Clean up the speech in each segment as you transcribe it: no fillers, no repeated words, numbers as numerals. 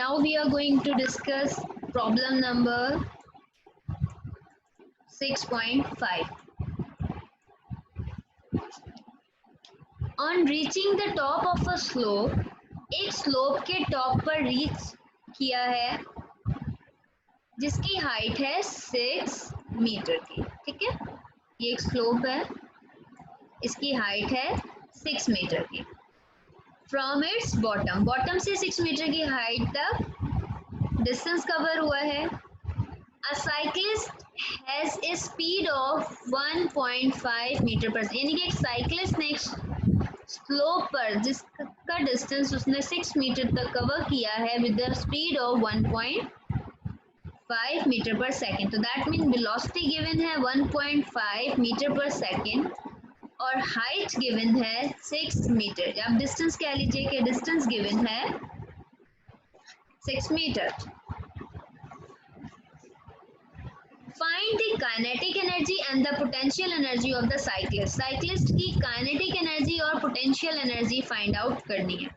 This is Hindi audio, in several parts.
Now we are going to discuss problem number 6.5. On reaching the top of a slope, एक स्लोप के टॉप पर रीच किया है जिसकी हाइट है 6 मीटर की। ठीक है, ये एक स्लोप है, इसकी हाइट है 6 मीटर की। फ्रॉम इट्स बॉटम, बॉटम से 6 मीटर की हाइट तक डिस्टेंस कवर हुआ है। A cyclist has a speed of 1.5 metre पर, यानी कि एक साइकिलिस्ट ने स्लोप पर जिसका डिस्टेंस उसने 6 मीटर तक कवर किया है with the speed of 1.5 metre per second. तो दैट मीन वेलोसिटी गिवन है 1.5 मीटर पर सेकेंड और हाइट गिवन है 6 मीटर। आप डिस्टेंस कह लीजिए कि डिस्टेंस गिवन है 6 metre. Find the kinetic energy and the potential energy of the cyclist. Cyclist की काइनेटिक एनर्जी और पोटेंशियल एनर्जी फाइंड आउट करनी है।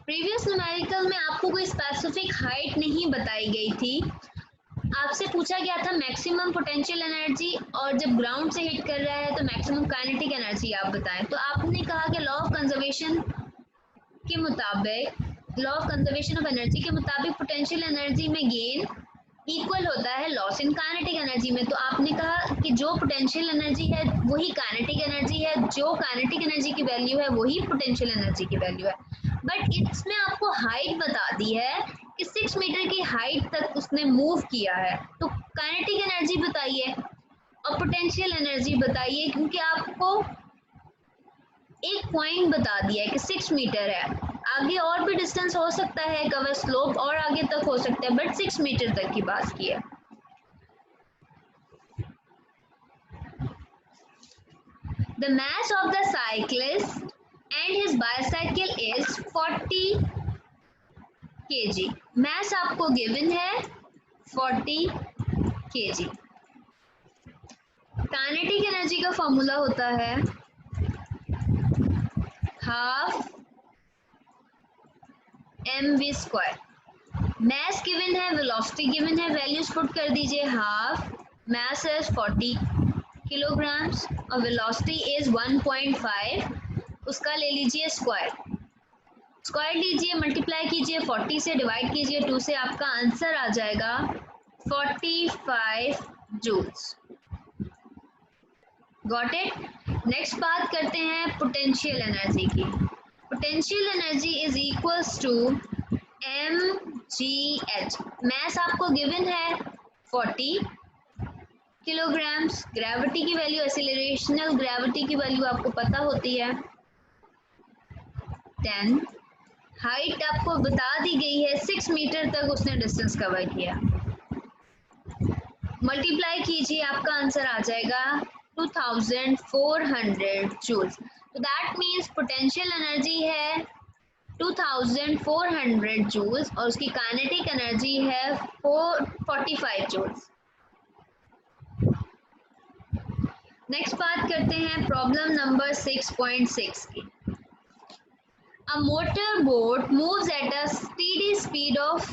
प्रीवियस न्यूमेरिकल में आपको कोई स्पेसिफिक हाइट नहीं बताई गई थी, आपसे पूछा गया था मैक्सिमम पोटेंशियल एनर्जी और जब ग्राउंड से हिट कर रहा है तो मैक्सिमम काइनेटिक एनर्जी आप बताएं। तो आपने कहा कि लॉ ऑफ कंजर्वेशन के मुताबिक, law of conservation of energy के मुताबिक पोटेंशियल एनर्जी में गेन इक्वल होता है लॉस इन काइनेटिक एनर्जी में। तो आपने कहा कि जो पोटेंशियल एनर्जी है वही काइनेटिक एनर्जी है, जो काइनेटिक एनर्जी की वैल्यू है वही पोटेंशियल एनर्जी की वैल्यू है। बट इसमें आपको हाइट बता दी है कि 6 मीटर की हाइट तक उसने मूव किया है, तो काइनेटिक एनर्जी बताइए और पोटेंशियल एनर्जी बताइए, क्योंकि आपको एक पॉइंट बता दिया है कि 6 मीटर है। आगे और भी डिस्टेंस हो सकता है, कवर स्लोप और आगे तक हो सकता है, बट 6 मीटर तक की बात की है। The mass of the cyclist and his bicycle is 40 kg. mass आपको गिवन है 40 kg। काइनेटिक एनर्जी का फॉर्मूला होता है half mv square. Mass given है, वेलोसिटी गिवन है, वैल्यूज पुट कर दीजिए। हाफ मैस है 40 किलोग्राम्स और वेलोसिटी इज 1.5, उसका ले लीजिए स्क्वायर। स्क्वायर लीजिए, मल्टीप्लाई कीजिए, 40 से डिवाइड कीजिए 2 से, आपका आंसर आ जाएगा 45 जूल्स। Got it. नेक्स्ट बात करते हैं पोटेंशियल एनर्जी की। Potential energy is equals to mgh। Mass आपको गिवन है 40 किलोग्राम्स, ग्रेविटी की वैल्यू, एक्सेलरेशनल ग्रेविटी की वैल्यू आपको पता होती है 10। हाइट आपको बता दी गई है 6 मीटर तक उसने डिस्टेंस कवर किया। मल्टीप्लाई कीजिए, आपका आंसर आ जाएगा 2400 जूल्स। तो दैट मीन्स पोटेंशियल एनर्जी है 2400 जूल्स और उसकी काइनेटिक एनर्जी है 45 जूल्स। नेक्स्ट बात करते हैं प्रॉब्लम नंबर 6.6 की। A motorboat moves at a steady speed of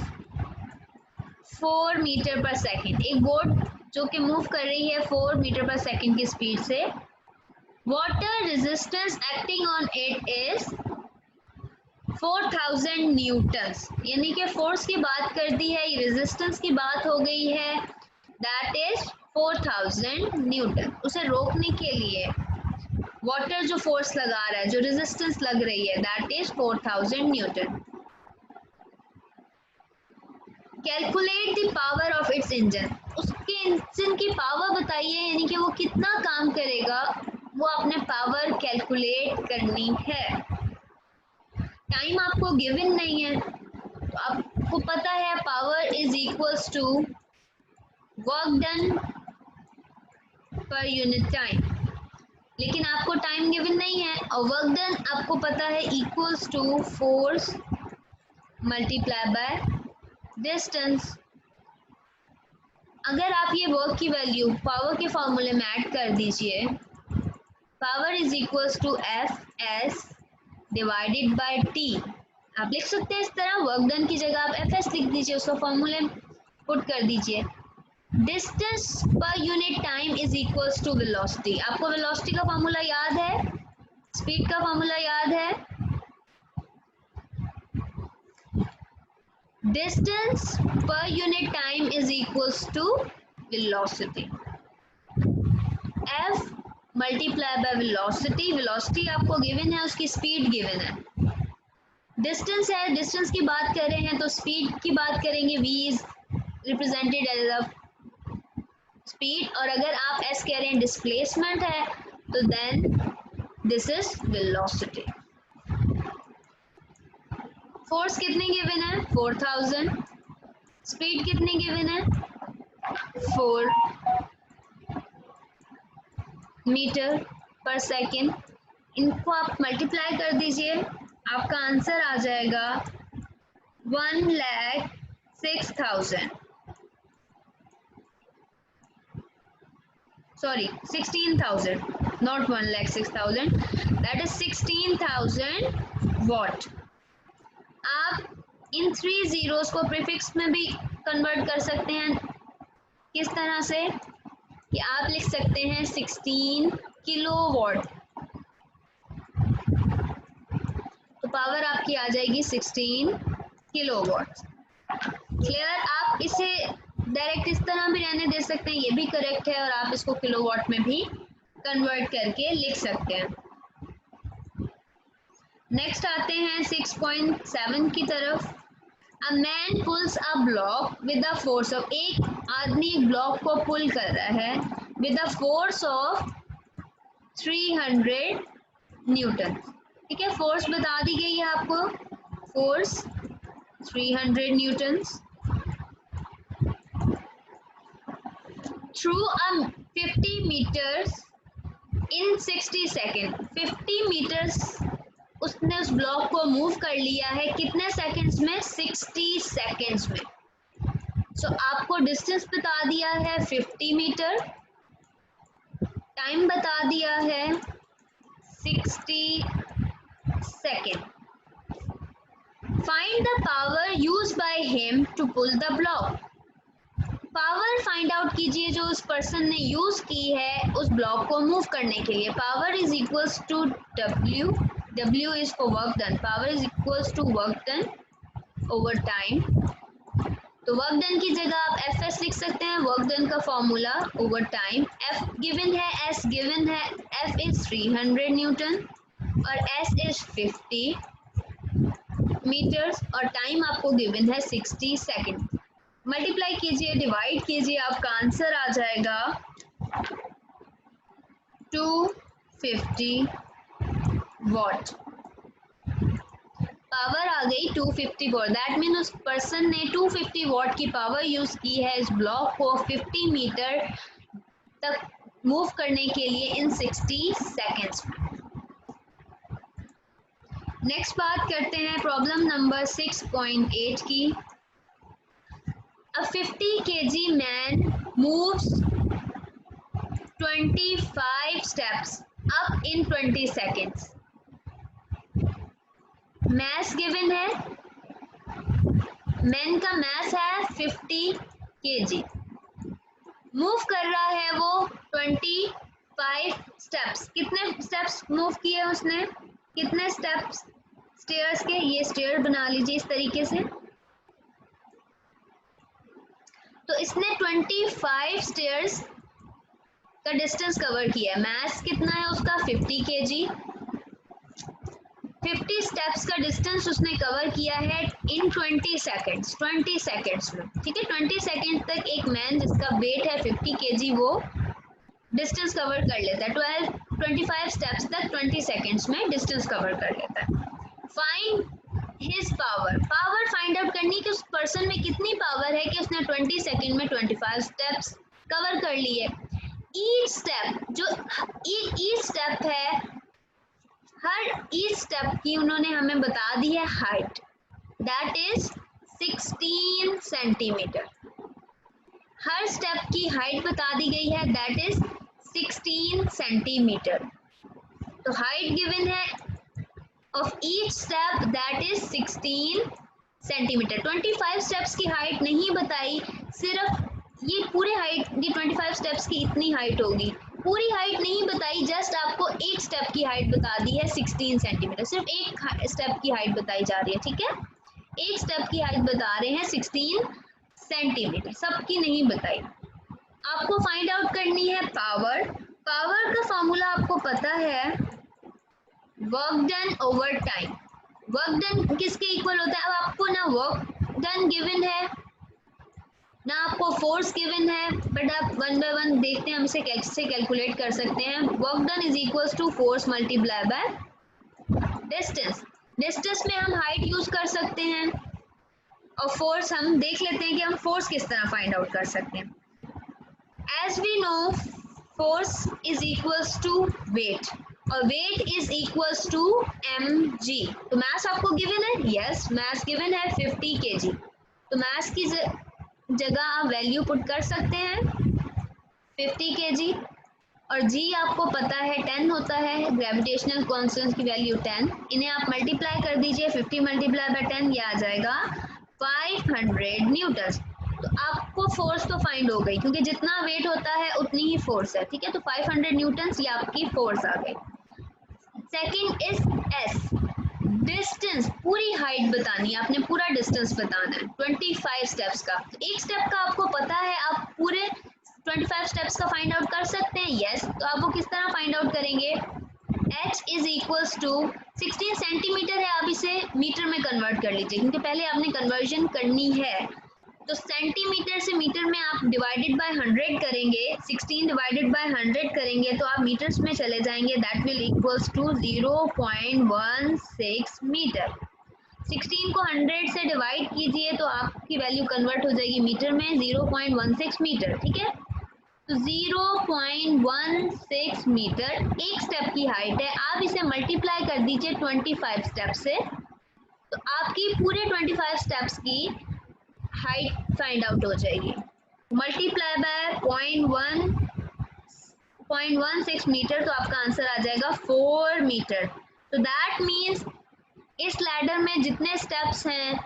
4 metre per second. एक बोट जो कि मूव कर रही है 4 मीटर पर सेकेंड की स्पीड से। Water resistance acting on it is 4000 Newton's, यानी कि फोर्स की बात कर दी है, रेजिस्टेंस की बात हो गई है, दैट इज 4000 न्यूटन। उसे रोकने के लिए वाटर जो फोर्स लगा रहा है, जो रेजिस्टेंस लग रही है, that is 4000 Newton. Calculate the power of its engine. उसके इंजन की पावर बताइए, यानी कि वो कितना काम करेगा, वो आपने पावर कैलकुलेट करनी है। टाइम आपको गिवन नहीं है, तो आपको पता है power is equals to work done per unit time, लेकिन आपको टाइम गिवन नहीं है और वर्क डन आपको पता है equals to force multiply by distance. अगर आप ये वर्क की वैल्यू पावर के फॉर्मूले में ऐड कर दीजिए power is equals to F S divided by T. आप लिख सकते हैं इस तरह, वर्क डन की जगह आप एफ एस लिख दीजिए, उसका फॉर्मूले पुट कर दीजिए। Distance per unit time is equals to velocity. आपको वेलोसिटी का फॉर्मूला याद है, स्पीड का फॉर्मूला याद है। Distance per unit time is equals to velocity. F multiply by velocity, velocity आपको गिवन है, उसकी स्पीड गिवन है। डिस्टेंस है, डिस्टेंस की बात कर रहे हैं तो स्पीड की बात करेंगे, v is represented as a speed, और अगर आप s कह रहे हैं डिस्प्लेसमेंट है तो then this is velocity. Force कितनी गिवन है, 4000। स्पीड कितनी गिवन है, 4 मीटर पर सेकेंड। इनको आप मल्टीप्लाई कर दीजिए, आपका आंसर आ जाएगा 1,06,000, sorry 16,000, not 1,06,000, that is 16,000 what. आप इन 3 जीरोस को प्रीफिक्स में भी कन्वर्ट कर सकते हैं, किस तरह से कि आप लिख सकते हैं 16 किलोवाट, तो पावर आपकी आ जाएगी 16 किलोवाट। क्लियर? आप इसे डायरेक्ट इस तरह भी रहने दे सकते हैं, ये भी करेक्ट है, और आप इसको किलोवाट में भी कन्वर्ट करके लिख सकते हैं। नेक्स्ट आते हैं 6.7 की तरफ। A man pulls a block with the force of, एक आदमी ब्लॉक को पुल कर रहा है with the force of 300 newton. ठीक है, फोर्स बता दी गई है आपको, force 300 newtons through a 50 metres in 60 second. 50 metres उसने उस ब्लॉक को मूव कर लिया है, कितने सेकेंड्स में, 60 सेकेंड्स में। सो आपको डिस्टेंस बता दिया है 50 मीटर, टाइम बता दिया है 60 second. Find the power used by him to pull the block. Power find out कीजिए जो उस पर्सन ने यूज की है उस ब्लॉक को मूव करने के लिए। Power is equals to W, W is for work done, power is equals to work done over time. तो वर्क डन की जगह आप Fs लिख सकते हैं, वर्क डन का formula over time. F given है, S गिवन है, F इज 300 न्यूटन और S इज 50 मीटर्स और टाइम आपको गिवन है 60 सेकेंड। मल्टीप्लाई कीजिए, डिवाइड कीजिए, आपका आंसर आ जाएगा 250 वॉट। पावर आ गई 250 वॉट, दैट मीन उस पर्सन ने 250 वॉट की पावर यूज की है इस ब्लॉक को 50 मीटर तक मूव करने के लिए इन 60 सेकेंड्स में। नेक्स्ट बात करते हैं प्रॉब्लम नंबर 6.8 की। A 50 kg man moves 25 steps up in 20 seconds. Mass given है, man का mass है 50 kg, मूव कर रहा है वो 25 स्टेप्स। कितने स्टेप्स मूव किए उसने, कितने स्टेप्स स्टेयर्स के, ये स्टेयर बना लीजिए इस तरीके से। तो इसने 25 स्टेयर्स का डिस्टेंस कवर किया है। मास कितना है उसका 50 kg। 50 स्टेप्स का डिस्टेंस उसने कवर किया है इन 20 सेकेंड्स, 20 सेकेंड्स में। ठीक है, 20 सेकेंड तक एक मैन जिसका वेट है 50 kg वो डिस्टेंस कवर कर लेता है। 25 स्टेप्स तक 20 सेकेंड्स में डिस्टेंस कवर कर लेता है। Find his power, power find out करनी कि उस पर्सन में कितनी पावर है कि उसने 20 सेकेंड में 25 स्टेप्स कवर कर लिए। ईच स्टेप, जो ईच स्टेप है, हर ईच स्टेप की उन्होंने हमें बता दी है height, that is 16 centimetre. Her step की हाइट बता दी गई है, दैट इज 16 सेंटीमीटर। तो हाइट गिवन है of each step that is 16 centimetre. 25 steps की हाइट नहीं बताई, सिर्फ ये पूरे हाइट की 25 स्टेप्स की इतनी हाइट होगी, पूरी हाइट नहीं बताई, जस्ट आपको एक स्टेप की हाइट बता दी है 16 सेंटीमीटर, सिर्फ एक स्टेप की हाइट बताई जा रही है, ठीक है। एक स्टेप की हाइट बता रहे हैं 16 सेंटीमीटर, सबकी नहीं बताई। आपको फाइंड आउट करनी है पावर। पावर का फॉर्मूला आपको पता है, work done over time. Work done किसके इक्वल होता है? अब आपको ना वर्क डन गिवन है ना आपको फोर्स गिवन है, बट आप वन बाय वन देखते हैं, हम इसे कैसे कैलकुलेट कर सकते हैं। Work done is equals to force multiply by distance. Distance में हम हाइट यूज कर सकते हैं, और फोर्स हम देख लेते हैं कि हम फोर्स किस तरह फाइंड आउट कर सकते हैं। As we know force is equals to weight, और weight is equals to mg। तो मास आपको गिवन है, यस मास गिवन है 50 kg, तो मास की जगह आप वैल्यू पुट कर सकते हैं 50 kg, और g आपको पता है 10 होता है, ग्रेविटेशनल कांस्टेंट की वैल्यू 10, इन्हें आप मल्टीप्लाई कर दीजिए, 50 मल्टीप्लाई बाय 10 ये आ जाएगा 500 न्यूटन। तो आपको फोर्स तो फाइंड हो गई, क्योंकि जितना वेट होता है उतनी ही फोर्स है, ठीक है। तो 500 न्यूटन ये आपकी फोर्स आ गई। सेकंड इज s, डिस्टेंस, पूरी हाइट बतानी है, आपने पूरा डिस्टेंस बताना है 25 स्टेप्स का। तो एक स्टेप का आपको पता है, आप पूरे 25 स्टेप्स का फाइंड आउट कर सकते हैं, यस। तो आप वो किस तरह फाइंड आउट करेंगे? h is equals to 16 centimetre है, आप इसे मीटर में कन्वर्ट कर लीजिए, क्योंकि पहले आपने कन्वर्जन करनी है। तो सेंटीमीटर से मीटर में आप डिवाइडेड बाय 100 करेंगे, 16 डिवाइडेड बाय 100 करेंगे तो आप मीटर्स में चले जाएंगे, that will equals to 0.16 metre. 16 को 100 से डिवाइड कीजिए तो आपकी वैल्यू कन्वर्ट हो जाएगी मीटर में, 0.16 मीटर, ठीक है। तो 0.16 मीटर एक स्टेप की हाइट है, आप इसे मल्टीप्लाई कर दीजिए 25 स्टेप से, तो आपकी पूरे 25 स्टेप्स की हाइट फाइंड आउट हो जाएगी। मल्टीप्लाई बाय 0.16 मीटर, तो आपका आंसर आ जाएगा 4 मीटर। तो दैट मीन्स इस लैडर में जितने स्टेप्स हैं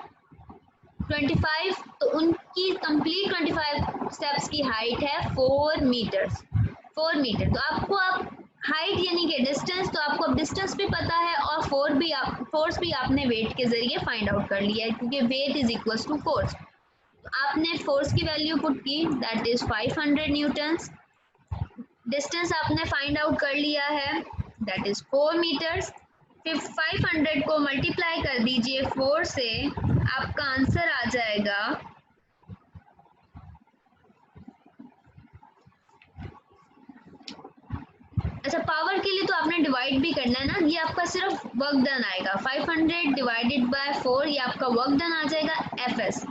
25, तो उनकी कंप्लीट 25 स्टेप्स की हाइट है 4 मीटर्स, 4 मीटर। तो आपको आप हाइट यानी कि डिस्टेंस, तो आपको अब डिस्टेंस भी पता है, और फोर्स भी आपने वेट के जरिए फाइंड आउट कर लिया है, क्योंकि weight is equals to force. आपने फोर्स की वैल्यू पुट की, दैट इज 500 न्यूटन्स। डिस्टेंस आपने फाइंड आउट कर लिया है, दैट इज 4 मीटर्स। फिर 500 को मल्टीप्लाई कर दीजिए 4 से, आपका आंसर आ जाएगा अच्छा, पावर के लिए तो आपने डिवाइड भी करना है ना, ये आपका सिर्फ वर्क डन आएगा, 500 डिवाइडेड बाय 4 ये आपका वर्क डन आ जाएगा, fs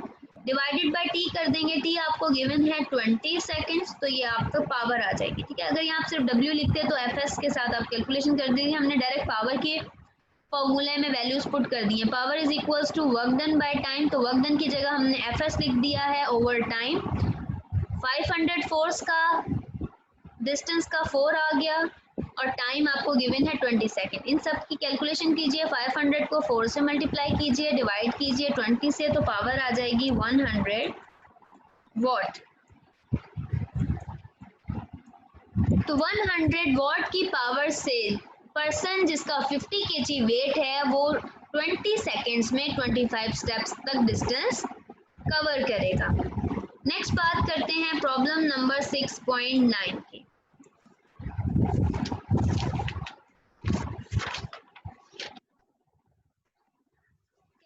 डिवाइडेड बाय t कर देंगे, t आपको गिवन है 20 सेकंड्स, तो ये आपका पावर आ जाएगी, ठीक है। अगर यहाँ आप सिर्फ w लिखते हैं तो fs के साथ आप कैलकुलेशन कर दीजिए, हमने डायरेक्ट पावर के फॉर्मूले में वैल्यूज पुट कर दी है। Power is equals to work done by time, तो वर्क डन की जगह हमने fs लिख दिया है ओवर टाइम। 500 फोर्स का, डिस्टेंस का 4 आ गया, और टाइम आपको गिवन है 20 सेकेंड। इन सब की कैलकुलेशन कीजिए, 500 को 4 से मल्टीप्लाई कीजिए, डिवाइड कीजिए 20 से, तो पावर आ जाएगी 100 वॉट। तो 100 वॉट की पावर से पर्सन जिसका 50 kg वेट है वो 20 सेकेंड्स में 25 स्टेप्स तक डिस्टेंस कवर करेगा। नेक्स्ट बात करते हैं प्रॉब्लम नंबर 6.9 की।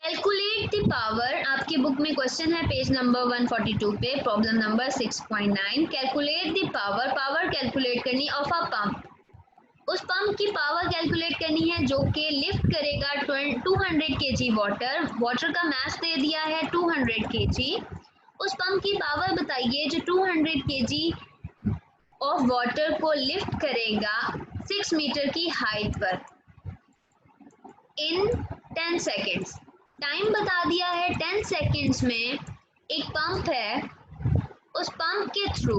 कैलकुलेट द पावर, आपकी बुक में क्वेश्चन है पेज नंबर 142 पे, problem number 6.9। Calculate the power, power calculate करनी ऑफ अ पंप, उस पंप की पावर कैलकुलेट करनी है जो कि लिफ्ट करेगा 200 kg वाटर, वाटर का मास दे दिया है 200 kg। उस पंप की पावर बताइए जो 200 kg ऑफ वाटर को लिफ्ट करेगा 6 मीटर की हाइट पर इन 10 सेकेंड्स। टाइम बता दिया है 10 सेकेंड्स में। एक पंप है, उस पंप के थ्रू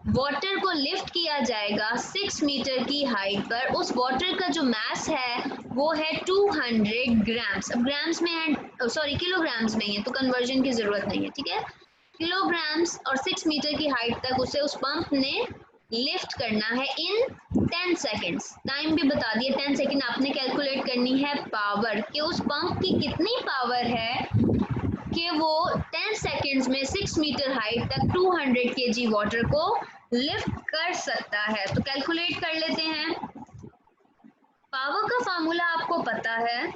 वाटर को लिफ्ट किया जाएगा 6 मीटर की हाइट पर। उस वाटर का जो मास है वो है 200 ग्राम्स। अब ग्राम्स में है, सॉरी किलोग्राम्स में है, तो कन्वर्जन की जरूरत नहीं है, ठीक है। किलोग्राम्स और 6 मीटर की हाइट तक उसे उस पंप ने लिफ्ट करना है इन 10 सेकेंड्स। टाइम भी बता दिया 10 सेकेंड। आपने कैलकुलेट करनी है पावर कि उस पंप की कितनी पावर है कि वो 10 सेकेंड्स में 6 मीटर हाइट तक 200 केजी वाटर को लिफ्ट कर सकता है। तो कैलकुलेट कर लेते हैं। पावर का फार्मूला आपको पता है,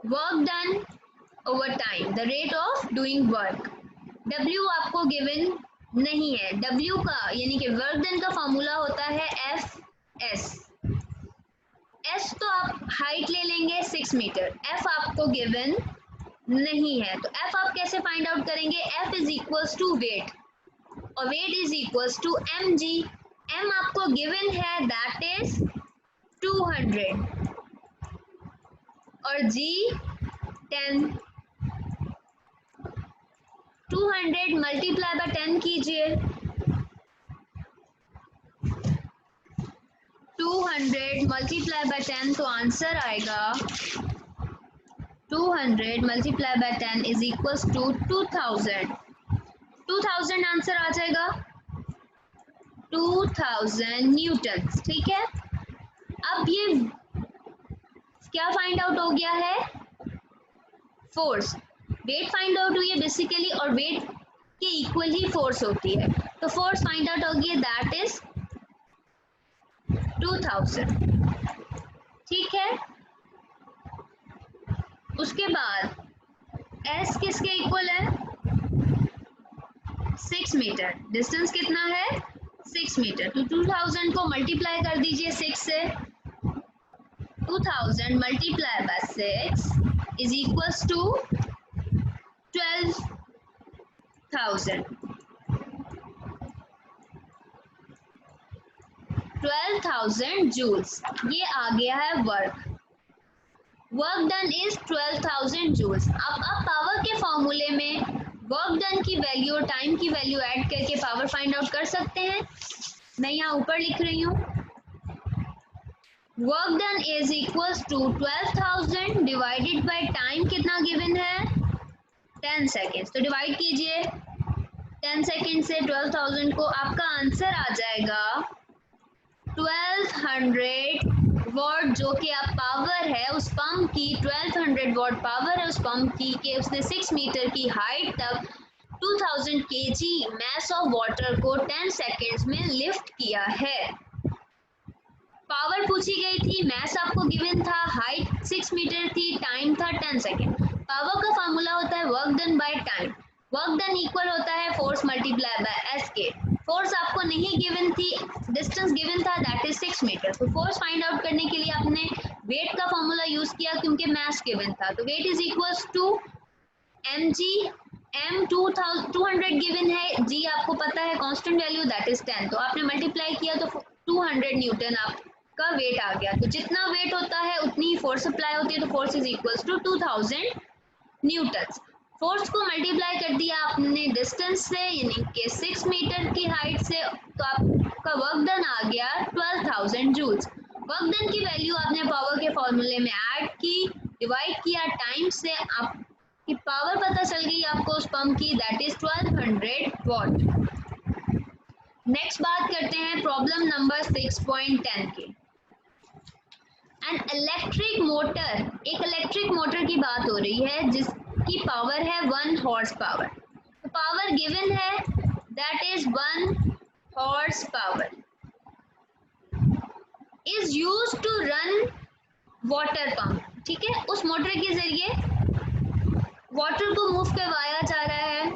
work done over time, the rate of doing work. W आपको गिवन नहीं है। W का यानी कि वर्क डन का फार्मूला होता है FS। S तो आप हाइट ले लेंगे 6 मीटर, F आपको गिवन नहीं है, तो F आप कैसे फाइंड आउट करेंगे? F is equals to weight, और weight is equals to mg। m आपको गिवन है, दैट इज 200, और g 10। 200 मल्टीप्लाई बाय 10 कीजिए, 200 मल्टीप्लाई बाय 10, तो आंसर आएगा 200 multiply by 10 is equals to 2000। 2000 answer आ जाएगा, 2000 न्यूटन, ठीक है। अब ये क्या फाइंड आउट हो गया है? फोर्स। वेट फाइंड आउट हुई है बेसिकली, और वेट के इक्वल ही फोर्स होती है, तो फोर्स फाइंड आउट होगी, दैट इज 2000, ठीक है। उसके बाद S किसके इक्वल है? 6 मीटर। डिस्टेंस कितना है? 6 मीटर। तो 2000 को मल्टीप्लाई कर दीजिए 6 से। 2000 multiply by 6 is equals to 12,000। 12,000 joules. ये आ गया है work. Work done is 12,000 joules. अब पावर के फॉर्मूले में वर्क डन की वैल्यू और टाइम की वैल्यू ऐड करके पावर फाइंड आउट कर सकते हैं। मैं यहाँ ऊपर लिख रही हूँ, work done is equals to 12,000 divided by time कितना गिवन है? 10 सेकेंड्स। तो डिवाइड कीजिए 10 सेकेंड से 12,000 को, आपका आंसर आ जाएगा 1200 वॉट, जो कि आप पावर है उस पंप की, 1200 वॉट पावर है उस पंप की कि उसने 6 मीटर की हाइट तक 2000 केजी मैस ऑफ वाटर को 10 सेकेंड्स में लिफ्ट किया है। पावर पूछी गई थी, मैस आपको गिवन था, हाइट 6 मीटर थी, टाइम था 10 सेकेंड। पावर का फार्मूला होता है work done by time. Work done equal होता है फोर्स मल्टीप्लाई बाय एस के। फोर्स आपको नहीं गिवन थी, डिस्टेंस गिवन था, दैट इज 6 मीटर। तो फोर्स फाइंड आउट करने के लिए आपने वेट का फार्मूला यूज किया क्योंकि मैस गिवन था, तो weight is equals to mg। m 200 given है, g आपको पता है कांस्टेंट वैल्यू, दैट इज 10। तो आपने मल्टीप्लाई किया तो 200 न्यूटन आपका वेट आ गया। तो जितना वेट होता है उतनी ही फोर्स अप्लाई होती है, तो force is equals to 2000 newton. Force को मल्टीप्लाई कर दिया आपने डिस्टेंस से, यानी कि 6 मीटर की हाइट से, तो आपका वर्क डन आ गया 12,000 जूल्स। वर्क डन की वैल्यू आपने पावर के फॉर्मूले में ऐड की, डिवाइड किया टाइम से, आपकी पावर पता चल गई आपको उस पंप की, दैट इज 1200 वॉट। नेक्स्ट बात करते हैं प्रॉब्लम नंबर 6.10 की। एन इलेक्ट्रिक मोटर, एक इलेक्ट्रिक मोटर की बात हो रही है जिसकी पावर है 1 हॉर्स पावर। तो पावर गिवन है, that is 1 horse power is use to run water pump. ठीक है, उस मोटर के जरिए वाटर को मूव करवाया जा रहा है।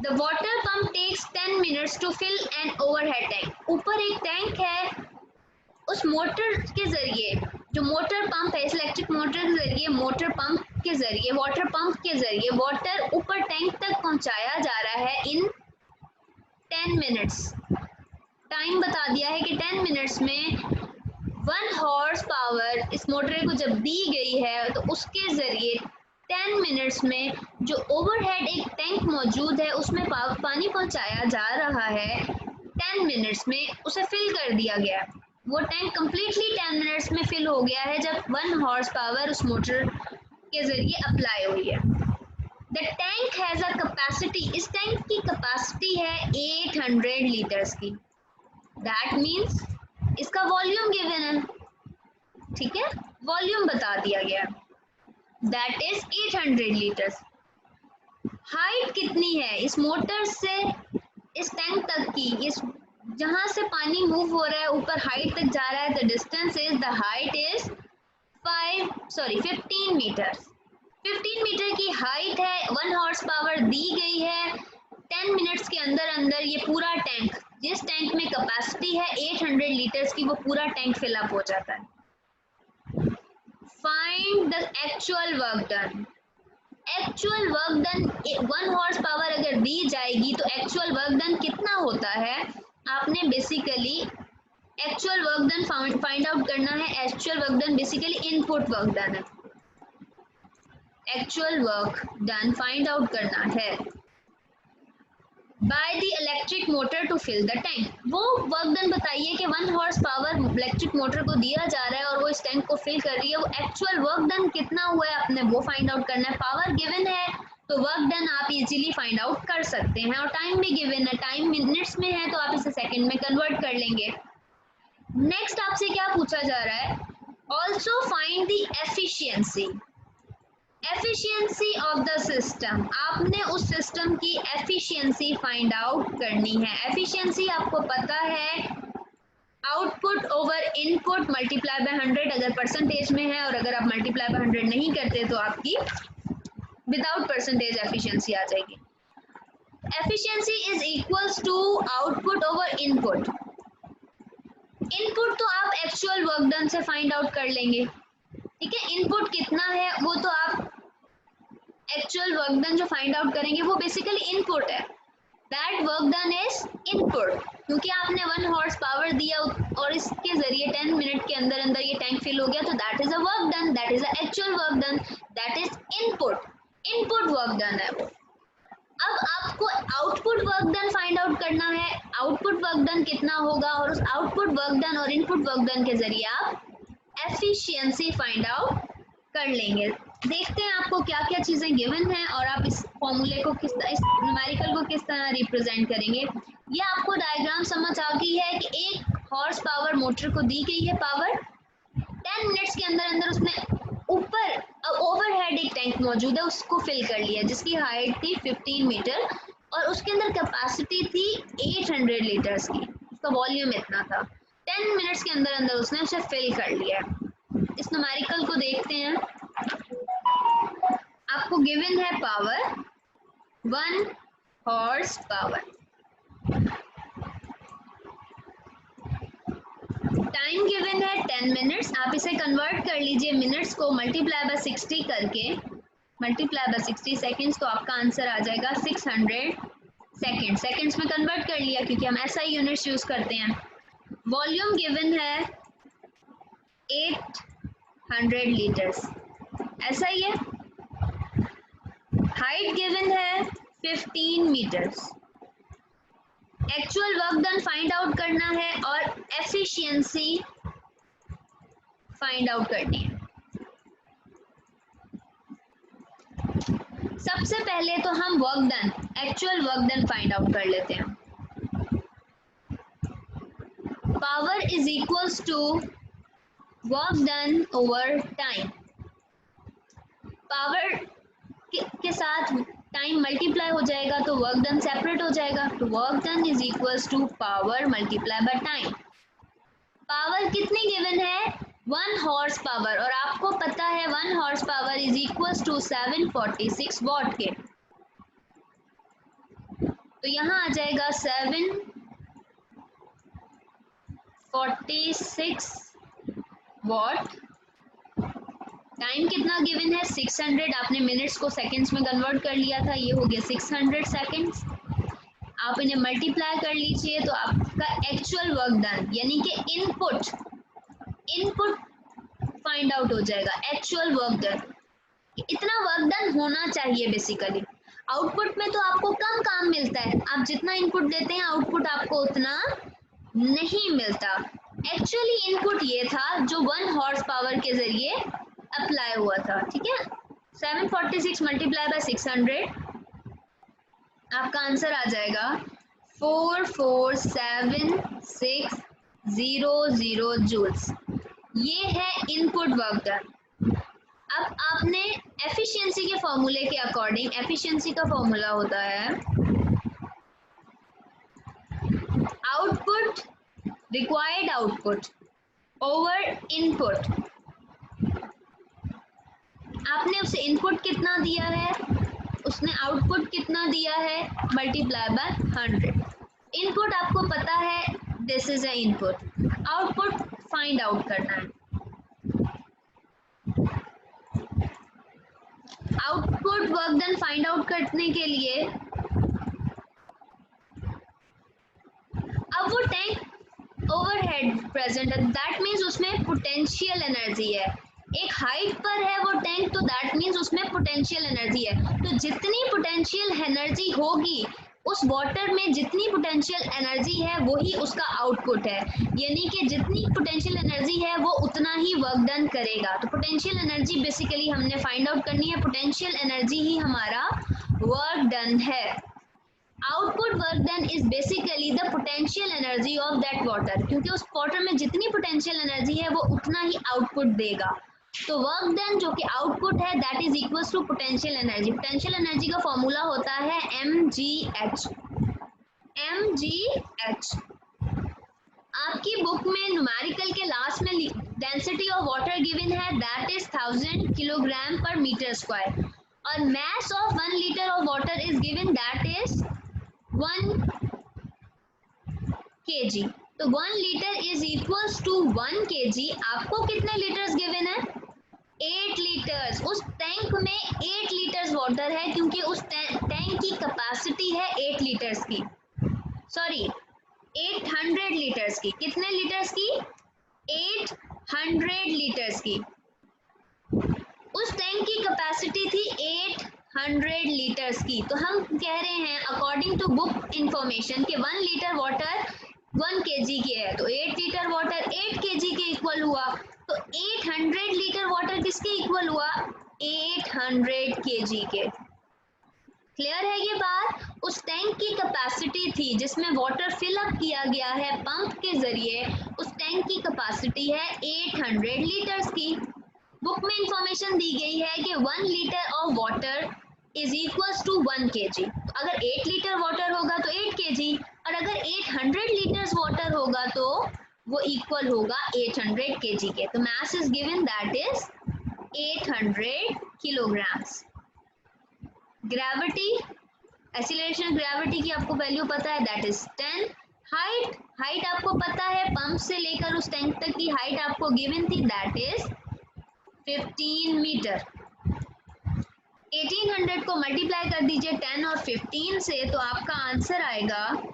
The water pump takes 10 minutes to fill an overhead tank. ऊपर एक टैंक है, उस मोटर के जरिए, जो मोटर पंप है, इस इलेक्ट्रिक मोटर के जरिए, मोटर पंप के जरिए, वाटर पंप के जरिए वाटर ऊपर टैंक तक पहुंचाया जा रहा है इन 10 मिनट्स। टाइम बता दिया है कि 10 मिनट्स में 1 हॉर्स पावर इस मोटर को जब दी गई है तो उसके जरिए 10 मिनट्स में जो ओवरहेड एक टैंक मौजूद है उसमें पानी पहुंचाया जा रहा है, 10 मिनट्स में उसे फिल कर दिया गया। वो टैंक कम्प्लीटली 10 मिनट्स में फिल हो गया है जब 1 हॉर्स पावर उस मोटर के जरिए अप्लाई हुई है। The tank has a capacity, इस टैंक की कैपेसिटी है 800 लीटर्स की। दैट मीन्स इसका वॉल्यूम गिवन है, ठीक है, वॉल्यूम बता दिया गया, दैट इज 800 लीटर्स। हाइट कितनी है इस मोटर से इस टैंक तक की, इस जहां से पानी मूव हो रहा है ऊपर हाइट तक जा रहा है, the distance is, the height is 15 metres. 15 metre की हाइट है, 1 हॉर्स पावर दी गई है, 10 मिनट्स के अंदर अंदर ये पूरा टैंक, जिस टैंक में कैपेसिटी है 800 लीटर्स की, वो पूरा टैंक फिल अप हो जाता है। Find the actual work done. Actual work done 1 horse power अगर दी जाएगी तो एक्चुअल वर्क डन कितना होता है, आपने basically actual work done find out करना है। Actual work done basically input work done है, actual work done find out करना है by the electric motor to fill the tank. वो वर्क डन बताइए कि 1 हॉर्स पावर इलेक्ट्रिक मोटर को दिया जा रहा है और वो इस टैंक को फिल कर रही है, वो एक्चुअल वर्क डन कितना हुआ है आपने वो फाइंड आउट करना है। पावर गिवन है तो वर्क डन आप इजीली फाइंड आउट कर सकते हैं, और टाइम भी गिवन है, टाइम मिनट्स में है तो आप इसे सेकंड में कन्वर्ट कर लेंगे। नेक्स्ट आपसे क्या पूछा जा रहा है, also find the efficiency, efficiency of the system. आपने उस सिस्टम की एफिशिएंसी फाइंड आउट करनी है। एफिशिएंसी आपको पता है output over input multiply by 100 अगर परसेंटेज में है, और अगर आप मल्टीप्लाई बाय 100 नहीं करते तो आपकी विदाउट परसेंटेज एफिशिएंसी आ जाएगी। Efficiency is equals to output over input. Input तो आप एक्चुअल वर्क डन से फाइंड आउट कर लेंगे, ठीक है, इनपुट कितना है वो तो आप एक्चुअल वर्क डन जो फाइंड आउट करेंगे वो बेसिकली इनपुट है, that work done is input, क्योंकि आपने 1 हॉर्स पावर दिया और इसके जरिए 10 मिनट के अंदर अंदर ये टैंक फिल हो गया, तो that is a work done, that is a actual work done, that is input, input work done है वो। अब आपको output work done find out करना है, आउटपुट वर्क डन कितना होगा, और उस आउटपुट वर्क डन और इनपुट वर्क डन के जरिए आप एफिशिएंसी फाइंड आउट कर लेंगे। देखते हैं आपको क्या क्या चीजें गिवन हैं और आप इस फॉर्मूले को इस न्यूमेरिकल को किस तरह रिप्रेजेंट करेंगे। ये आपको डायग्राम समझ आ गई है कि 1 हॉर्स पावर मोटर को दी गई है पावर, 10 मिनट्स के अंदर अंदर उसने ऊपर ओवरहेड एक टैंक मौजूद है उसको फिल कर लिया जिसकी हाइट थी 15 मीटर और उसके अंदर कैपेसिटी थी 800 लीटर्स की, उसका वॉल्यूम इतना था। 10 मिनट्स के अंदर अंदर उसने उसे फिल कर लिया। इस न्यूमेरिकल को देखते हैं। आपको गिवन है power 1 horse power, time given है 10 मिनट्स। आप इसे कन्वर्ट कर लीजिए मिनट्स को मल्टीप्लाई बाय 60 करके, मल्टीप्लाई बाय 60 सेकेंड्स, तो आपका आंसर आ जाएगा 600 सेकेंड। सेकेंड्स में कन्वर्ट कर लिया क्योंकि हम ऐसा ही यूनिट्स यूज करते हैं। वॉल्यूम गिवन है 800 लीटर्स, ऐसा ही है। हाइट गिवन है 15 metres. Actual work done find out करना है और एफिशिएंसी फाइंड आउट करनी है। सबसे पहले तो हम work done, actual work done find out कर लेते हैं। Power is equals to work done over time. Power के साथ टाइम मल्टीप्लाई हो जाएगा तो वर्क डन सेपरेट हो जाएगा, तो work done is equals to power multiply by time. Power कितनी गिवन है 1 हॉर्स पावर, और आपको पता है 1 horse power is equals to 746 watt के, तो यहाँ आ जाएगा 746 वॉट। टाइम कितना गिवन है 600, आपने मिनट्स को सेकंड्स में कन्वर्ट कर लिया था, ये हो गया 600 सेकंड्स। आप इन्हें मल्टीप्लाई कर लीजिए तो आपका एक्चुअल वर्क डन यानी कि इनपुट फाइंड आउट हो जाएगा, एक्चुअल वर्क डन। इतना वर्क डन होना चाहिए बेसिकली। आउटपुट में तो आपको कम काम मिलता है, आप जितना इनपुट देते हैं आउटपुट आपको उतना नहीं मिलता। एक्चुअली इनपुट ये था जो 1 हॉर्स पावर के जरिए अप्लाई हुआ था, ठीक है। 746 मल्टीप्लाई बाय 600, आपका आंसर आ जाएगा 447,600 जूल्स। ये है इनपुट वर्क डन। अब आपने एफिशिएंसी के फॉर्मूले के अकॉर्डिंग, एफिशिएंसी का फॉर्मूला होता है output, required output over input. आपने उसे इनपुट कितना दिया है, उसने आउटपुट कितना दिया है, मल्टीप्लाई बाय 100। इनपुट आपको पता है, this is a input, output find out करना है। Output work done find out करने के लिए अब वो टैंक ओवरहेड प्रेजेंट है, दैट मीन्स उसमें पोटेंशियल एनर्जी है। एक हाइट पर है वो टैंक, तो दैट मीन्स उसमें पोटेंशियल एनर्जी है। तो जितनी पोटेंशियल एनर्जी होगी उस वाटर में, जितनी पोटेंशियल एनर्जी है वही उसका आउटपुट है, यानी कि जितनी पोटेंशियल एनर्जी है वो उतना ही वर्क डन करेगा। तो पोटेंशियल एनर्जी बेसिकली हमने फाइंड आउट करनी है, पोटेंशियल एनर्जी ही हमारा वर्क डन है। Output work done is basically the potential energy of that water, क्योंकि उस वाटर में जितनी पोटेंशियल एनर्जी है वो उतना ही आउटपुट देगा। तो वर्क डन जो कि आउटपुट है that is equals to potential energy. Potential energy का फॉर्मूला होता है mgh। mgh आपकी बुक में न्यूमेरिकल के लास्ट में डेंसिटी ऑफ वाटर गिवन है, that is 1000 kilogram per metre square, और mass of 1 liter of water is given, that is 1 kg। तो 1 liter is equals to 1 kg। आपको कितने लीटर्स गिवन है, 8 लीटर्स। उस टैंक में 8 लीटर्स वाटर है, क्योंकि उस टैंक की कैपेसिटी है 8 लीटर्स की, सॉरी 800 लीटर्स की। कितने लीटर्स की, 800 लीटर्स की। उस टैंक की कैपेसिटी थी 800 लीटर्स की। तो हम कह रहे हैं अकॉर्डिंग टू बुक इंफॉर्मेशन कि 1 लीटर वाटर 1 केजी के है, तो 8 लीटर वाटर 8 केजी के इक्वल हुआ। तो 800 लीटर वाटर किसके इक्वल हुआ, 800 केजी के। क्लियर है ये बात। उस टैंक की कैपेसिटी थी जिसमें वाटर फिल अप किया गया है पंप के जरिए, उस टैंक की कैपेसिटी है 800 लीटर्स की। बुक में इंफॉर्मेशन दी गई है कि 1 litre of water is equals to 1 KG. तो अगर 8 लीटर वाटर होगा तो 8 केजी, और अगर 800 लीटर्स वाटर होगा तो वो इक्वल होगा 800 केजी के। तो mass is given, that is 800 kilograms. Gravity, acceleration gravity की आपको वैल्यू पता है, दैट इज 10। हाइट आपको पता है, पंप से लेकर उस टैंक तक की हाइट आपको गिवन थी, दैट इज 15 मीटर। 1800 को मल्टीप्लाई कर दीजिए 10 और 15 से, तो आपका आंसर आएगा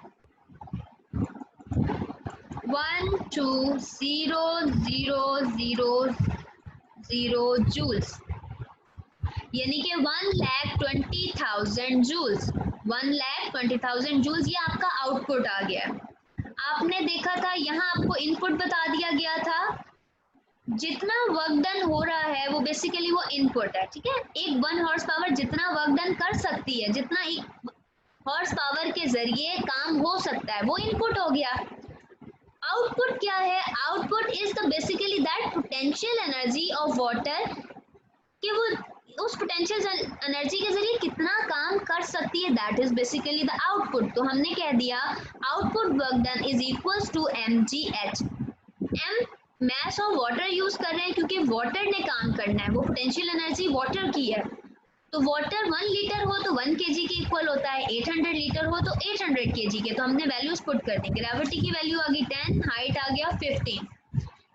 120,000 जूल्स, यानी कि 1,20,000 जूल्स। 1,20,000 जूल्स ये आपका आउटपुट आ गया। आपने देखा था यहाँ आपको इनपुट बता दिया गया था, जितना वर्क डन हो रहा है वो बेसिकली वो इनपुट है, ठीक है। एक 1 हॉर्स पावर जितना वर्क डन कर सकती है, जितना एक हॉर्स पावर के जरिए काम हो सकता है, वो इनपुट हो गया। आउटपुट क्या है, output is the basically that potential energy of water, कि वो उस पोटेंशियल एनर्जी के जरिए कितना काम कर सकती है, that is basically the output. तो हमने कह दिया output work done is equals to mgh। m mass of water use कर रहे हैं क्योंकि वाटर ने काम करना है, वो पोटेंशियल एनर्जी वाटर की है। तो वाटर 1 लीटर हो तो 1 केजी के इक्वल होता है, 800 लीटर हो तो 800 केजी के। तो हमने वैल्यूज पुट कर दी, ग्रेविटी की वैल्यू आ गई 10, हाइट आ गया 15,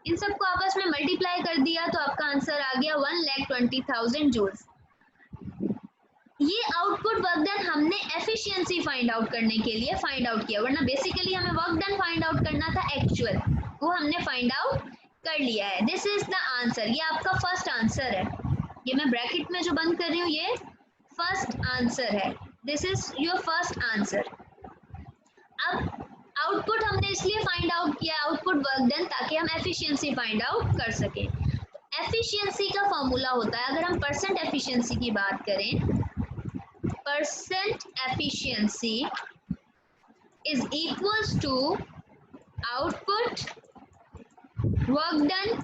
इन सबको आपस में मल्टीप्लाई कर दिया तो आपका आंसर आ गया 1,20,000 जूल्स। ये आउटपुट वर्क डन हमने एफिशिएंसी फाइंड आउट करने के लिए फाइंड आउट किया, वरना बेसिकली हमें वर्क डन फाइंड आउट करना था एक्चुअल, वो हमने फाइंड आउट कर लिया है। दिस इज द आंसर, ये आपका फर्स्ट आंसर है। ये मैं ब्रैकेट में जो बंद कर रही हूँ ये फर्स्ट आंसर है, this is your first answer. अब आउटपुट हमने इसलिए फाइंड आउट किया आउटपुट वर्क डन ताकि हम एफिशिएंसी फाइंड आउट कर सकें। एफिशिएंसी का फॉर्मूला होता है, अगर हम परसेंट एफिशिएंसी की बात करें, percent efficiency is equals to output work done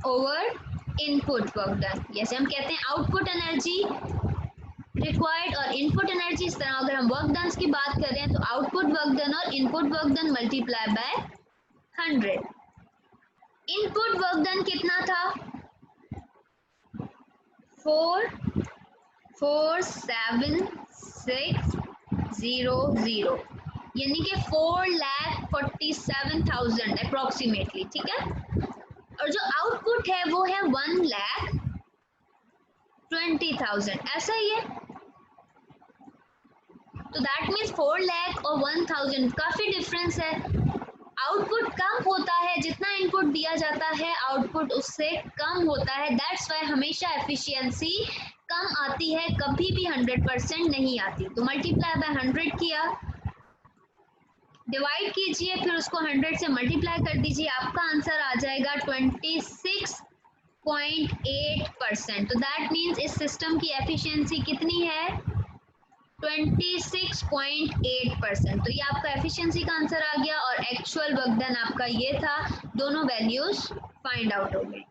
over input work done. जैसे हम कहते हैं आउटपुट एनर्जी रिक्वायर्ड और इनपुट एनर्जी, इस तरह अगर हम वर्क डन की बात कर रहे हैं तो आउटपुट वर्क डन और input work done multiply by 100। Input work done कितना था 447,600 यानी कि 4,47,000 अप्रोक्सीमेटली, ठीक है। और जो आउटपुट है वो है 1,20,000, ऐसा ही है। तो दैट मीन्स 4 लाख और 1,000 काफी डिफरेंस है। आउटपुट कम होता है, जितना इनपुट दिया जाता है आउटपुट उससे कम होता है, दैट्स वाई हमेशा एफिशिएंसी कम आती है, कभी भी 100% नहीं आती। तो मल्टीप्लाई बाय 100 किया, डिवाइड कीजिए, फिर उसको 100 से मल्टीप्लाई कर दीजिए, आपका आंसर आ जाएगा 26.8%। तो दैट मीन्स इस सिस्टम की एफिशिएंसी कितनी है 26.8%। तो ये आपका एफिशिएंसी का आंसर आ गया और एक्चुअल वर्क डन आपका ये था, दोनों वैल्यूज फाइंड आउट हो गए।